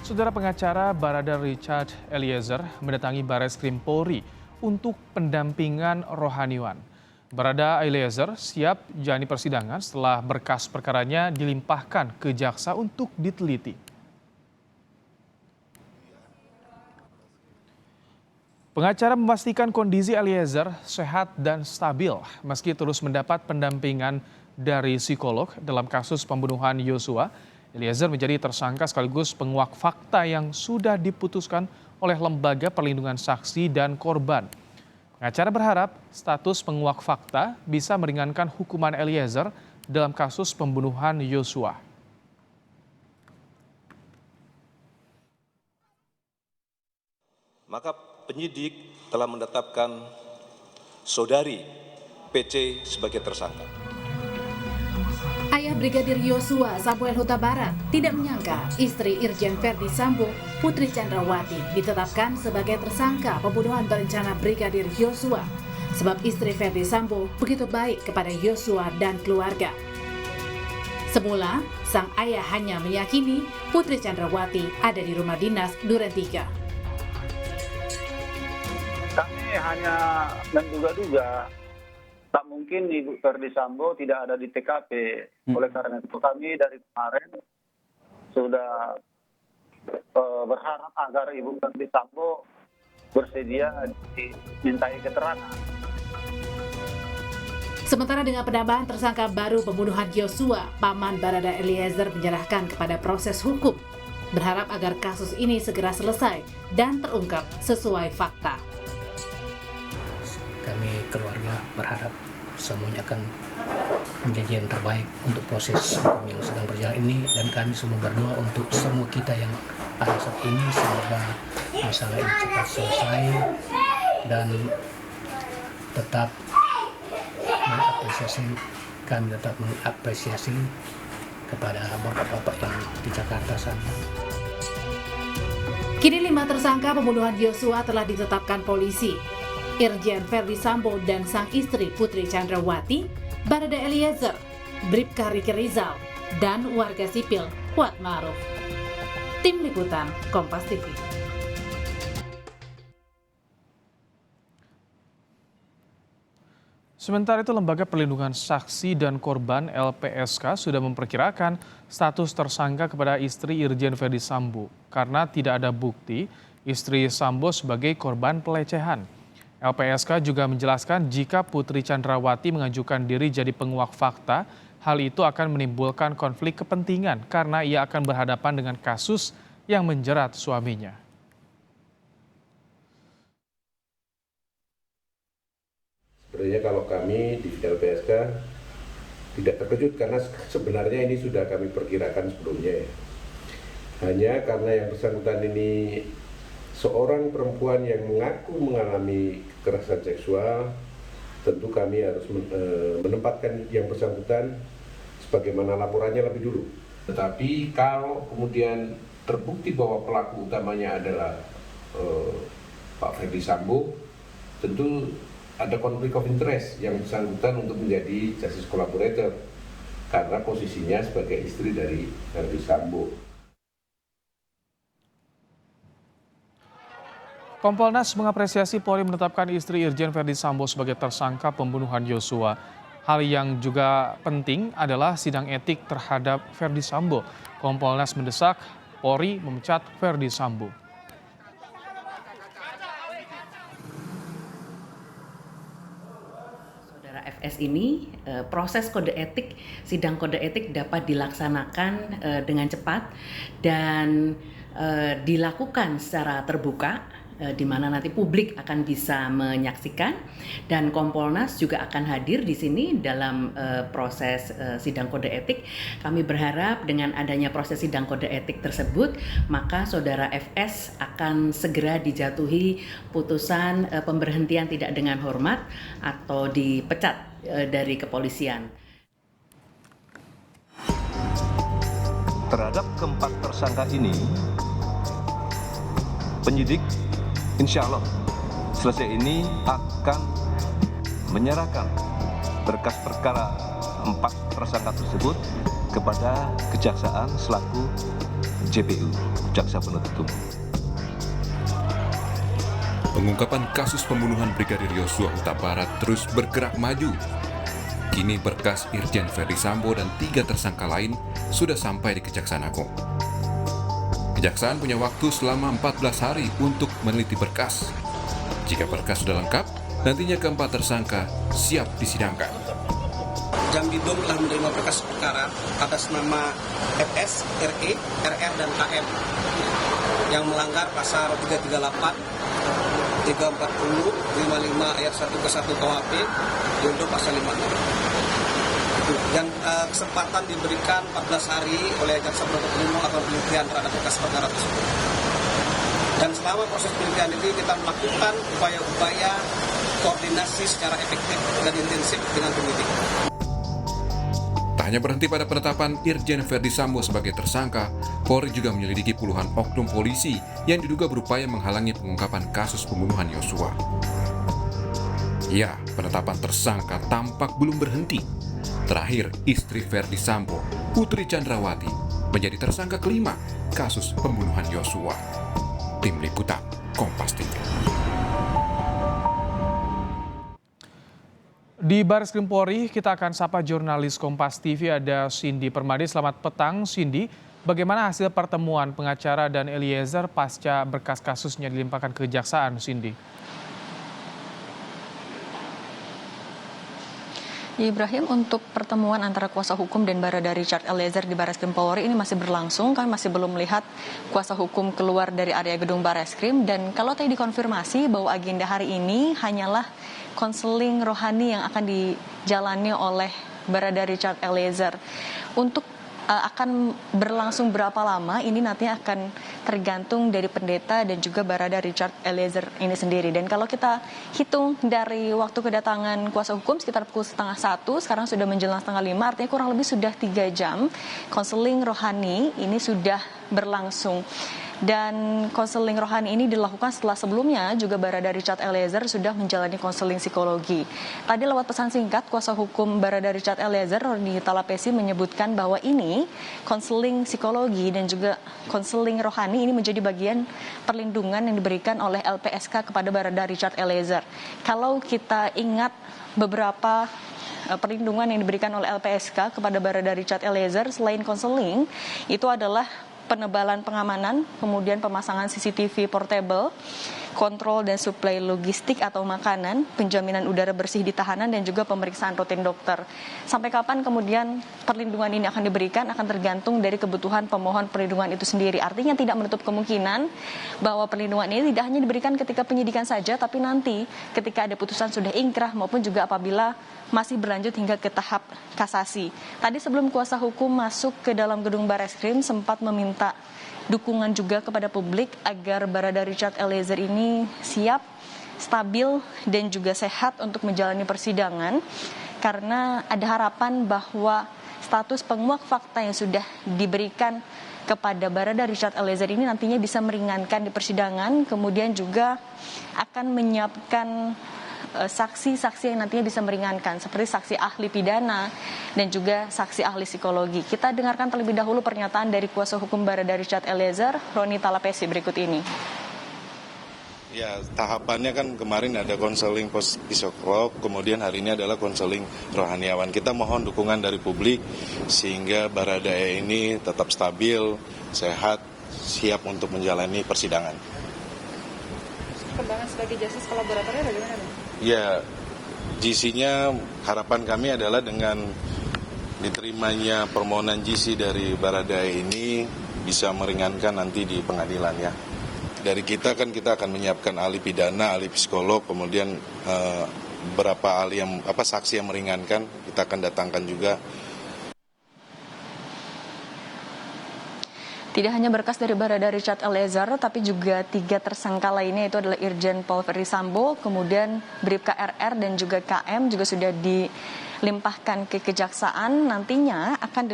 Saudara pengacara Barada Richard Eliezer mendatangi Bareskrim Polri untuk pendampingan rohaniwan. Barada Eliezer siap jalani persidangan setelah berkas perkaranya dilimpahkan ke jaksa untuk diteliti. Pengacara memastikan kondisi Eliezer sehat dan stabil meski terus mendapat pendampingan dari psikolog dalam kasus pembunuhan Yosua. Eliezer menjadi tersangka sekaligus penguak fakta yang sudah diputuskan oleh Lembaga Perlindungan Saksi dan Korban. Pengacara berharap status penguak fakta bisa meringankan hukuman Eliezer dalam kasus pembunuhan Yosua. Maka penyidik telah menetapkan saudari PC sebagai tersangka. Ayah Brigadir Yosua, Samuel Huta Barat, tidak menyangka istri Irjen Verdi Sambo, Putri Chandrawati, ditetapkan sebagai tersangka pembunuhan berencana Brigadir Yosua. Sebab istri Verdi Sambo begitu baik kepada Yosua dan keluarga. Semula, sang ayah hanya meyakini Putri Chandrawati ada di rumah dinas Duren 3. Kami hanya menduga-duga. Tak mungkin Ibu Verdi Sambo tidak ada di TKP. Oleh karena itu kami dari kemarin sudah berharap agar Ibu Verdi Sambo bersedia dimintai keterangan. Sementara dengan penambahan tersangka baru pembunuhan Yosua, Paman Barada Eliezer menyerahkan kepada proses hukum. Berharap agar kasus ini segera selesai dan terungkap sesuai fakta. Kami keluarga berharap semuanya akan menjadi yang terbaik untuk proses hukum yang sedang berjalan ini, dan kami semua berdoa untuk semua kita yang ada saat ini semoga masalah ini cepat selesai dan tetap mengapresiasi kepada bapak-bapak yang di Jakarta sana. Kini 5 tersangka pembunuhan Yosua telah ditetapkan polisi. Irjen Verdi Sambo dan sang istri Putri Chandrawati, Barada Eliezer, Bribka Riki Rizal, dan warga sipil Kuat Ma'ruf. Tim Liputan Kompas TV. Sementara itu, Lembaga Perlindungan Saksi dan Korban LPSK sudah memperkirakan status tersangka kepada istri Irjen Verdi Sambo karena tidak ada bukti istri Sambo sebagai korban pelecehan. LPSK juga menjelaskan jika Putri Chandrawati mengajukan diri jadi penguak fakta, hal itu akan menimbulkan konflik kepentingan karena ia akan berhadapan dengan kasus yang menjerat suaminya. Sebenarnya kalau kami di LPSK tidak terkejut karena sebenarnya ini sudah kami perkirakan sebelumnya. Hanya karena yang bersangkutan ini seorang perempuan yang mengaku mengalami kekerasan seksual, tentu kami harus menempatkan yang bersangkutan sebagaimana laporannya lebih dulu. Tetapi kalau kemudian terbukti bahwa pelaku utamanya adalah Pak Verdi Sambo, tentu ada konflik of interest yang bersangkutan untuk menjadi justice collaborator karena posisinya sebagai istri dari Verdi Sambo. Kompolnas mengapresiasi Polri menetapkan istri Irjen Verdi Sambo sebagai tersangka pembunuhan Yosua. Hal yang juga penting adalah sidang etik terhadap Verdi Sambo. Kompolnas mendesak Polri memecat Verdi Sambo. Saudara FS ini, proses kode etik, sidang kode etik dapat dilaksanakan dengan cepat dan dilakukan secara terbuka, di mana nanti publik akan bisa menyaksikan, dan Kompolnas juga akan hadir di sini dalam proses sidang kode etik. Kami berharap dengan adanya proses sidang kode etik tersebut, maka saudara FS akan segera dijatuhi putusan pemberhentian tidak dengan hormat atau dipecat dari kepolisian. Terhadap keempat tersangka ini, penyidik insya Allah selesai ini akan menyerahkan berkas perkara 4 tersangka tersebut kepada Kejaksaan selaku JPU. jaksa penuntut umum. Pengungkapan kasus pembunuhan Brigadir Yosua Huta Barat terus bergerak maju. Kini berkas Irjen Verdi Sambo dan 3 tersangka lain sudah sampai di Kejaksaan Agung. Kejaksaan punya waktu selama 14 hari untuk meneliti berkas. Jika berkas sudah lengkap, nantinya keempat tersangka siap disidangkan. Jambidum telah menerima berkas perkara atas nama FS, RE, RR, dan KM yang melanggar pasal 338, 340, 55 ayat 1 ke 1 KUHP untuk pasal 56. Yang kesempatan diberikan 14 hari oleh jaksa penuntut umum akan penelitian terhadap berkas perkara tersebut. Dan selama proses penelitian ini kita melakukan upaya-upaya koordinasi secara efektif dan intensif dengan penyidik. Tak hanya berhenti pada penetapan Irjen Verdi Sambo sebagai tersangka, Polri juga menyelidiki puluhan oknum polisi yang diduga berupaya menghalangi pengungkapan kasus pembunuhan Yosua. Ya, penetapan tersangka tampak belum berhenti. Terakhir, istri Verdi Sambo, Putri Chandrawati, menjadi tersangka kelima kasus pembunuhan Yosua. Tim Liputan, Kompas TV. Di Baris Krim Polri, kita akan sapa jurnalis Kompas TV, ada Cindy Permadi. Selamat petang, Cindy. Bagaimana hasil pertemuan pengacara dan Eliezer pasca berkas kasusnya dilimpahkan ke kejaksaan, Cindy? Ibrahim, untuk pertemuan antara kuasa hukum dan Barada Richard Eliezer di Baris Krim Polri ini masih berlangsung. Kami masih belum melihat kuasa hukum keluar dari area gedung Baris Krim. Dan kalau tadi dikonfirmasi bahwa agenda hari ini hanyalah konseling rohani yang akan dijalani oleh Barada Richard Eliezer. Untuk akan berlangsung berapa lama ini nantinya akan tergantung dari pendeta dan juga Barada Richard Eliezer ini sendiri. Dan kalau kita hitung dari waktu kedatangan kuasa hukum sekitar pukul 12:30, sekarang sudah menjelang 4:30, artinya kurang lebih sudah 3 jam konseling rohani ini sudah berlangsung. Dan konseling rohani ini dilakukan setelah sebelumnya juga Barada Richard Eliezer sudah menjalani konseling psikologi. Tadi lewat pesan singkat, kuasa hukum Barada Richard Eliezer, Roni Talapesi, menyebutkan bahwa ini konseling psikologi dan juga konseling rohani ini menjadi bagian perlindungan yang diberikan oleh LPSK kepada Barada Richard Eliezer. Kalau kita ingat beberapa perlindungan yang diberikan oleh LPSK kepada Barada Richard Eliezer selain konseling, itu adalah penebalan pengamanan, kemudian pemasangan CCTV portable, kontrol dan suplai logistik atau makanan, penjaminan udara bersih di tahanan, dan juga pemeriksaan rutin dokter. Sampai kapan kemudian perlindungan ini akan diberikan akan tergantung dari kebutuhan pemohon perlindungan itu sendiri. Artinya tidak menutup kemungkinan bahwa perlindungan ini tidak hanya diberikan ketika penyidikan saja, tapi nanti ketika ada putusan sudah ingkrah maupun juga apabila masih berlanjut hingga ke tahap kasasi. Tadi sebelum kuasa hukum masuk ke dalam gedung Bareskrim sempat meminta dukungan juga kepada publik agar Barada Richard Eliezer ini siap, stabil, dan juga sehat untuk menjalani persidangan, karena ada harapan bahwa status penguak fakta yang sudah diberikan kepada Barada Richard Eliezer ini nantinya bisa meringankan di persidangan, kemudian juga akan menyiapkan saksi-saksi yang nantinya bisa meringankan, seperti saksi ahli pidana dan juga saksi ahli psikologi. Kita dengarkan terlebih dahulu pernyataan dari kuasa hukum Barada Richard Eliezer, Roni Talapesi, berikut ini. Ya, tahapannya kan kemarin ada konseling psikolog, kemudian hari ini adalah konseling rohaniawan. Kita mohon dukungan dari publik sehingga Barada ini tetap stabil, sehat, siap untuk menjalani persidangan. Perkembangan sebagai justice kolaboratornya bagaimana, Bang? Ya, GC-nya harapan kami adalah dengan diterimanya permohonan GC dari Barada ini bisa meringankan nanti di pengadilan ya. Dari kita akan menyiapkan ahli pidana, ahli psikolog, kemudian beberapa ahli saksi yang meringankan kita akan datangkan juga. Tidak hanya berkas dari Barada Richard Eliezer, tapi juga 3 tersangka lainnya, itu adalah Irjen Paul Verdi Sambo, kemudian Bribka RR dan juga KM juga sudah dilimpahkan ke kejaksaan. Nantinya akan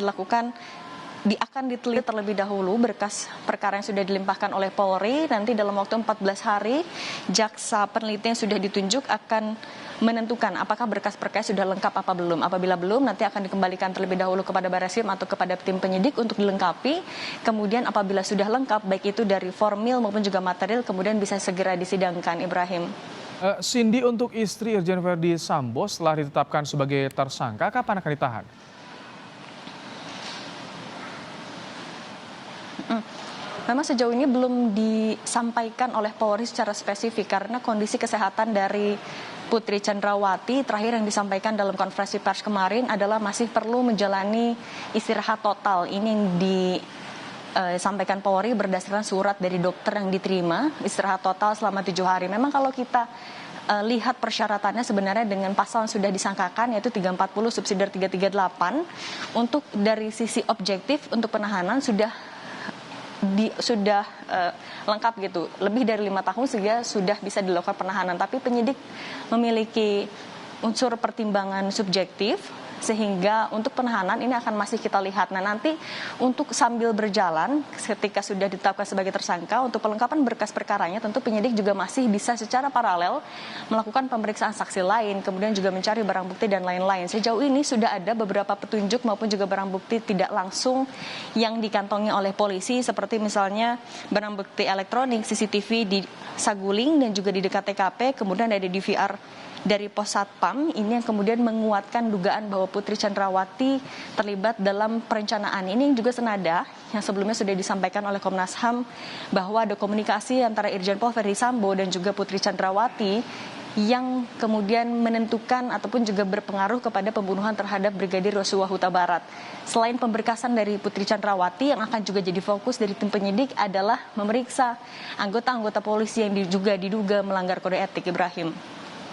diteliti terlebih dahulu berkas perkara yang sudah dilimpahkan oleh Polri. Nanti dalam waktu 14 hari jaksa peneliti yang sudah ditunjuk akan menentukan apakah berkas-berkas sudah lengkap apa belum. Apabila belum, nanti akan dikembalikan terlebih dahulu kepada Barreskrim atau kepada tim penyidik untuk dilengkapi. Kemudian apabila sudah lengkap, baik itu dari formil maupun juga material, kemudian bisa segera disidangkan, Ibrahim. Cindy, untuk istri Irjen Verdi Sambo setelah ditetapkan sebagai tersangka, kapan akan ditahan? Memang sejauh ini belum disampaikan oleh Polri secara spesifik karena kondisi kesehatan dari Putri Chandrawati terakhir yang disampaikan dalam konferensi pers kemarin adalah masih perlu menjalani istirahat total. Ini yang disampaikan Polri berdasarkan surat dari dokter yang diterima, istirahat total selama 7 hari. Memang kalau kita lihat persyaratannya sebenarnya dengan pasal yang sudah disangkakan yaitu 340 subsidiar 338 untuk dari sisi objektif untuk penahanan sudah lengkap gitu, lebih dari 5 tahun sehingga sudah bisa dilakukan penahanan. Tapi penyidik memiliki unsur pertimbangan subjektif sehingga untuk penahanan ini akan masih kita lihat. Nah, nanti untuk sambil berjalan ketika sudah ditetapkan sebagai tersangka, untuk pelengkapan berkas perkaranya tentu penyidik juga masih bisa secara paralel melakukan pemeriksaan saksi lain, kemudian juga mencari barang bukti dan lain-lain. Sejauh ini sudah ada beberapa petunjuk maupun juga barang bukti tidak langsung yang dikantongi oleh polisi, seperti misalnya barang bukti elektronik, CCTV di Saguling dan juga di dekat TKP, kemudian ada DVR dari Pos Satpam, ini yang kemudian menguatkan dugaan bahwa Putri Chandrawati terlibat dalam perencanaan. Ini yang juga senada yang sebelumnya sudah disampaikan oleh Komnas HAM bahwa ada komunikasi antara Irjen Pol Verdi Sambo dan juga Putri Chandrawati yang kemudian menentukan ataupun juga berpengaruh kepada pembunuhan terhadap Brigadir Yosua Huta Barat. Selain pemberkasan dari Putri Chandrawati, yang akan juga jadi fokus dari tim penyidik adalah memeriksa anggota-anggota polisi yang juga diduga melanggar kode etik, Ibrahim.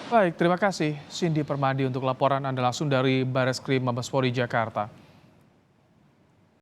Baik, terima kasih Cindy Permadi untuk laporan Anda langsung dari Barreskrim Mabes Polri Jakarta.